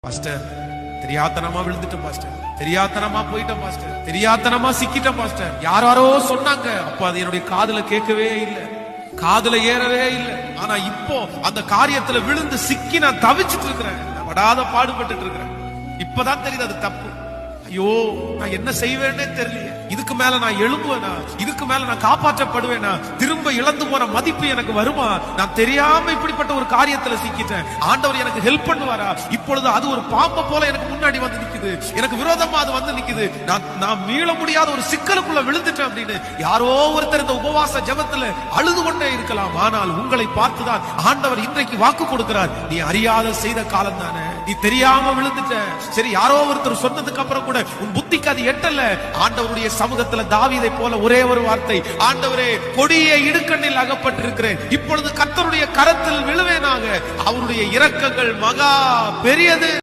Pastor, தெரியாத்தனமா விழுந்துட்டேன் pastor, தெரியாத்தனமா போயிட்டேன் பாஸ்டர், தெரியாத்தனமா சிக்கிட்டேன் பாஸ்டர். யாரோ சொன்னாங்க, அப்ப அது என்னுடைய காதுல கேட்கவே இல்லை, காதுல ஏறவே இல்லை. ஆனா இப்போ அந்த காரியத்துல விழுந்து சிக்கி நான் தவிச்சிட்டு இருக்கிறேன், படாத பாடுபட்டு இருக்கிறேன். இப்பதான் தெரியுது அது தப்பு. ஐயோ, நான் என்ன செய்வேன்னே தெரியல. இதுக்கு மேல நான் எழும்புவேனா? இதுக்கு மேல நான் காப்பாற்றப்படுவேனா? திரும்ப இழந்து போன மதிப்பு எனக்கு வருமா? நான் தெரியாம இப்படிப்பட்ட ஒரு காரியத்துல சிக்கிட்டேன். ஆண்டவர் எனக்கு ஹெல்ப் பண்ணுவாரா? இப்பொழுது அது ஒரு பாம்பை போல எனக்கு முன்னாடி வந்து நிக்குது, எனக்கு விரோதமா அது வந்து நிக்குது. நான் மீள முடியாத ஒரு சிக்கலுக்குள்ள விழுந்துட்டேன் அப்படின்னு யாரோ ஒருத்தர் இந்த உபவாச ஜெபத்துல அழுது கொண்டே இருக்கலாம். ஆனால் உங்களை பார்த்துதான் ஆண்டவர் இன்றைக்கு வாக்கு கொடுக்கிறார். நீ அறியாத செய்த காலம் தானே, நீ தெரியாம விழுந்துட்ட. சரி, யாரோ ஒருத்தர் சொன்னதுக்கு அப்புறம் கூட உன் புத்திக்கு அது எட்டல. ஆண்டவருடைய சமூகத்துல தாவீதை போல ஒரே ஒரு வார்த்தை, ஆண்டவரே, கொடிய இடுக்கண்ணில் அகப்பட்டிருக்கிறேன், இப்பொழுது கர்த்தருடைய கரத்தில் விழுவேனாக. அவருடைய இரக்கங்கள் மகா பெரியது.